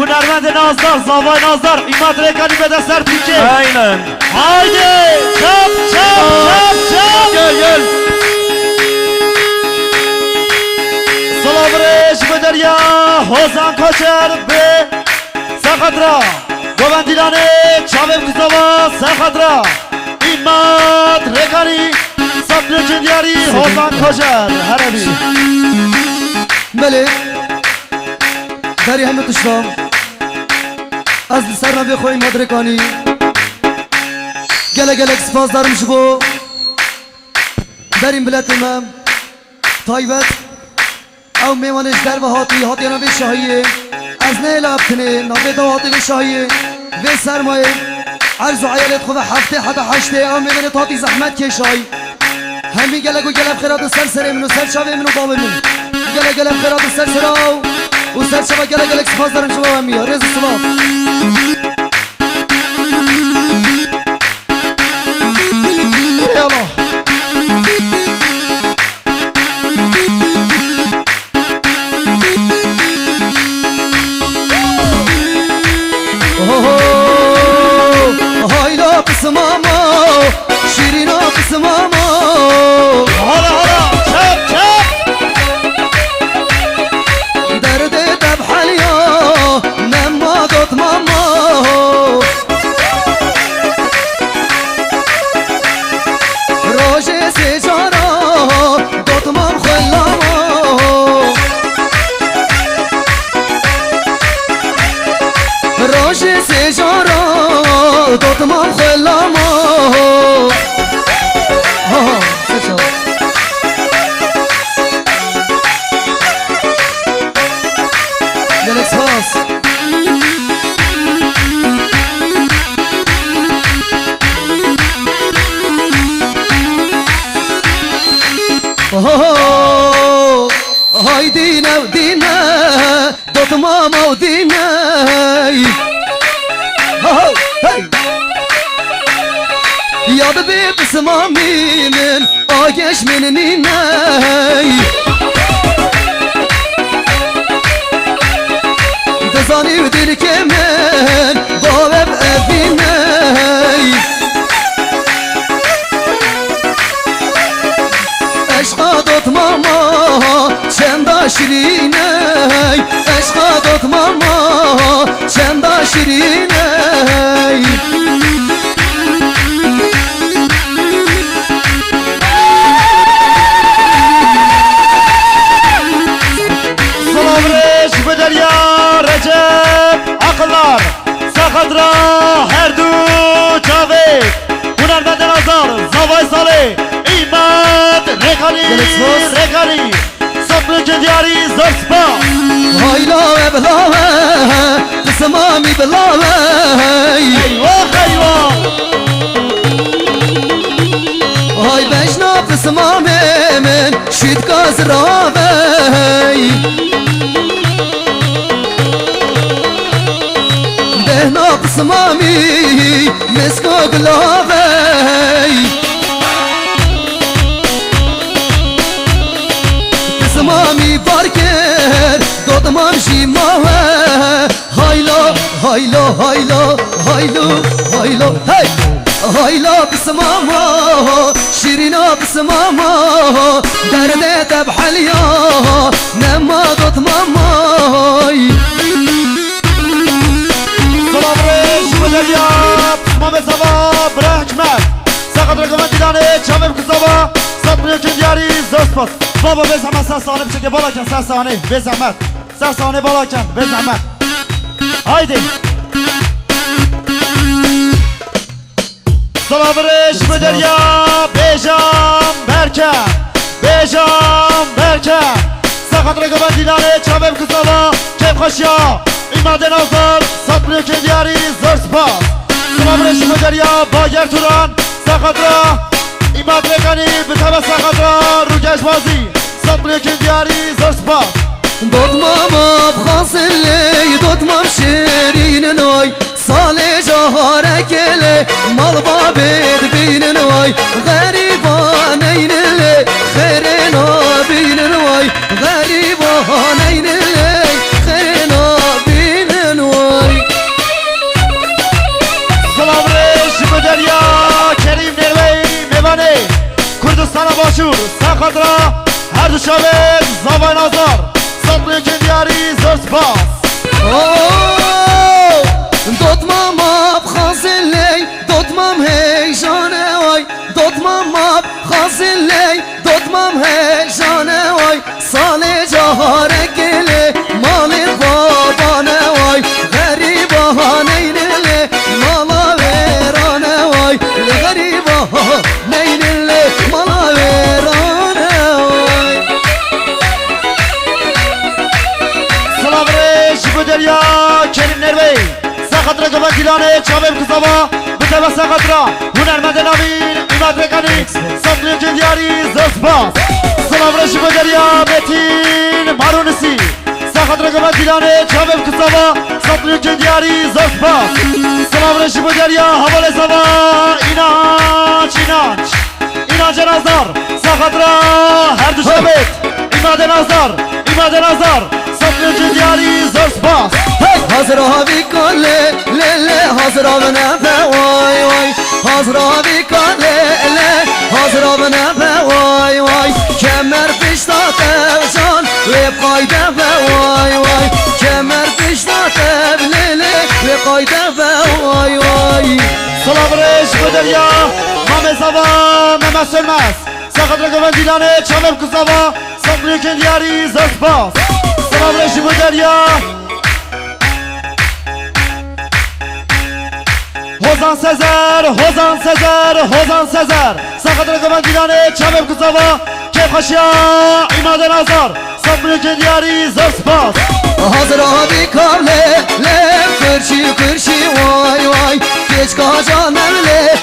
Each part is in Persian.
هنرمند نازدار زاوای نازدار ایماد ریکانی به دست سر پیچه aynen haydi çap çap çap çap gel gel Salavreş Bederya Hozan Koçer ve Sakadra Govendilane Çavem Kızava Sakadra İmad Rekani Saplı Cündiyari Hozan Koçer Harabi بله داری همه تشتام از سر نبی خوی مدرکانی گله گله سپاس دارم شبو داریم بلتمم تایبت او میوانش در و هاتی نبی شاهیه از نیل ابتنه نبی دو هاتی بی شاهیه و سرمایه عرض و عیالت خواه هفته حتی هشته او میوانه تاتی زحمت که شایی همی گله گو گله بخیرات سر سره منو سر شاوه منو بابه من گله گله بخیرات سر سراو و سر شبا گله گله سپاس دارم شبا همی ها رز سلاف Eyvallah هایلا قسماما شیرینا قسماما Hala hala çap çap درد دب حاليا نما دوت ماما روجي سجارة دوت مام خلاما روجي سجارة دوت مام خلاما سجارة جالكس باص هاي دينا ودينا دوت ماما ودينا يا ببيب سمامي من آيش من نيناي دزاني وديلك من بابب أبيناي عشقا دوت ماما چندا شیرینای عشقا دوت ماما چندا شیرینای Salavreş Bederya Recep Akıllar Sakadra Herdu Cavit Hünermend Nazar Zavay Salih İmad Rekani Rekani Saplı Cündiyari Zorspa هایلا بلاوه قسمامی بلاوه Eyvah eyvah های بجنا قسمامی من شید کاز راوه دهنا قسمامی مسکو گلاوه قسمامی بارکر دادمام شیماوه هایلا هایلا هایلا هایلو هایلا هی هایلا قسماما شیرینا قسماما درد تب حلیا نما دوت مامای Salavreş Bederya Mame Sava Brahçmer Sakadra Govendilane Çavem Kızava Saplı Cündiyari Zorspa Baba be zahmet sen sahne bir çeke balaken sen sahne be zahmet sen sahne balaken be zahmet haydi Salavreş Bederya Bejam Berker Bejam Berker Sakadra Govendilane Çavem Kızava Kevkaşya İmad Nazar Saplı Cündiyari Zorspa Salavreş Bederya Bager Turan Sakadra İmad Rekani Bitaba Sakadra Rugejbazi Saplı Cündiyari Zorspa دوت ماما بخاصلي دوت مام شيرين نوي صالي جهاركلي مال بابد بين نوي غريبانين لي خيرنا بين نوي غريبانين لي خيرنا بين نوي باشور سخدرا هر دو شبت زبان آزار صدر که دیاری زرس باس دوتمام آب خازلی دوتمام هیجانه وای دوتمام آب خازلی دوتمام هیجانه وای سال جهاره گله مال بابانه وای غریبا نینله مالا ویرانه وای غریبا نینله مالا ویرانه وای سلام ریش بدریا کریم نروی سخدرا گمان دیلانه چابم کسابا بتبا سخدرا هنرمند نوین ایماد رکانی صدر که دیاری زرس باس سلام ریش بدریا متین مارونسی سخدرا گمان دیلانه چابم کسابا صدر که دیاری زرس باس سلام ریش بدریا حوال سوا اینانچ نظر سخدرا هر دو شبت ایماد نظر صدر که دیاری زرس باس حاضرها بیکاله لیله حاضرها بنفه وای وای حاضرها بیکاله لیله حاضرها بنفه وای وای کمر پیشتاته جان و قایده وای وای کمر پیشتاته لیله و قایده وای وای سلام ریش بدریا مام سوا مم سلمس سخدرا گمان دیلانه چامم کسابا صدر که دیاری زرس باس سلام ریش بدریا هوزان سزر سخدرا گمان دیلانه چامم کسابا کیف خشیا ایماد نظر صدر که دیاری زرس باس حاضرها بیکاله لیله کرشی وای وای geç kaçanım le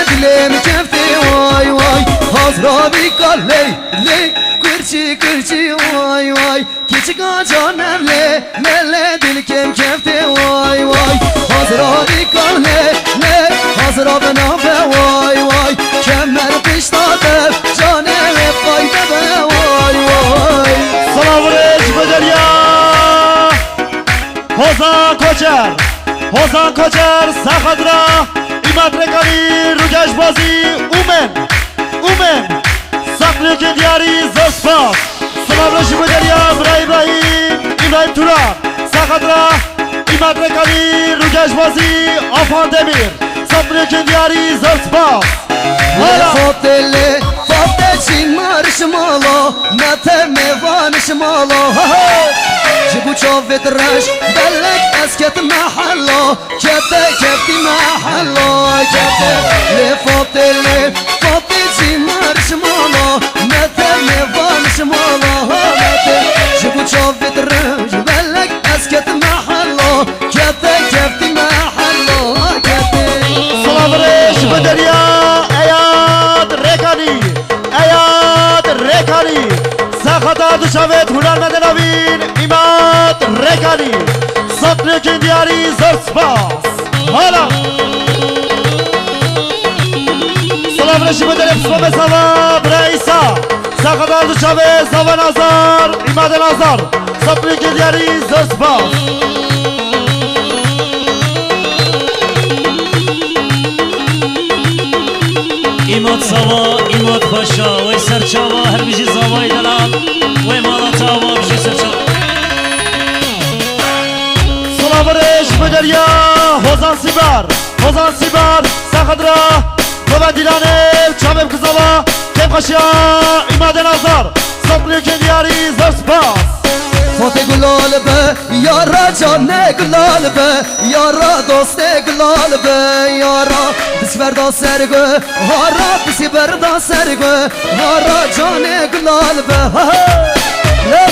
dilim kefti vay vay Hazra bir kalle kırçı vay vay geç kaçanım le dilim kefti vay vay Hazra bir kalle hazra benafe vay vay kemer piştadır canım hep kayda be vay vay Salam reç bedeliya Hozan Koçer Sahadra İmad Rekani Rugeş Bazi Umen Saklı ki diyari Zospas Salam reç bedeliya İbrahim Turan Sahadra İmad Rekani Rugeş Bazi Afan Demir Saklı ki diyari Zospas Fotte çinmar şmalo Mete mevan şmalo جبو شوفت الرش بلك اسكت محلو كبت كبتي محلو كبت لفوت زمار شمالو متى ميفان شمالو متى جبو شوفت الرش بلك اسكت محلو كبت كبتي محلو كبت سلام ريش بدريا اياد ريكاني سخدر دشوت هنرمند نوین ایماد رکانی صدر که دیاری زرس باس حالا سلام رشی بدریم سلام سواب رئیسا سخدر دشوت زوان آزار ایماد نظر صدر که دیاری زرس باس ایماد سوا ایماد پاشا وی سرچاوا هر بیشی زاوای دلال وی مالا چاوا بیشی سرچاوا سلام ریش بدریا هوزان سیبار سخدرا گوه دیلانه چامم کزاوا کم خشیا ایماد نظر صدر که دیاری زرس باس فاتح گلال به یارا جانه گلال به یارا دوست گلال به یارا بسی بردا سرگو هارا بسی بردا سرگو هارا جانه گلال به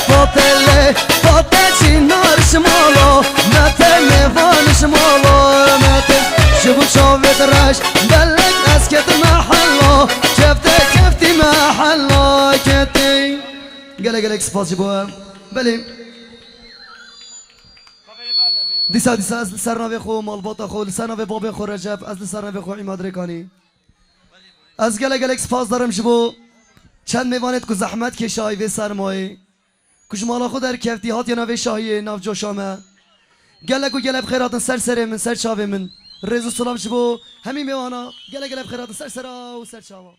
فاتح چینار شمالو مته میوان شمالو مته شبو شوفت رش بلک اسکت محلو کفتی محلو کتی گلک سپاس جبوه بله دیسا از سرنوی خو مالباتا خو لسرنوی باب خو رجب از لسرنوی خو عماد رکانی از گلک سپاس دارم شبو چند میوانت که زحمت کشای و سرمایه کش مالا خود در کفتی هات یا نوی شاهیه ناف جوشامه گلک و گلب خیراتن سر من سر چاوه من رزو سلام شبو همین میوانا گلک خیراتن سر و سر چاوه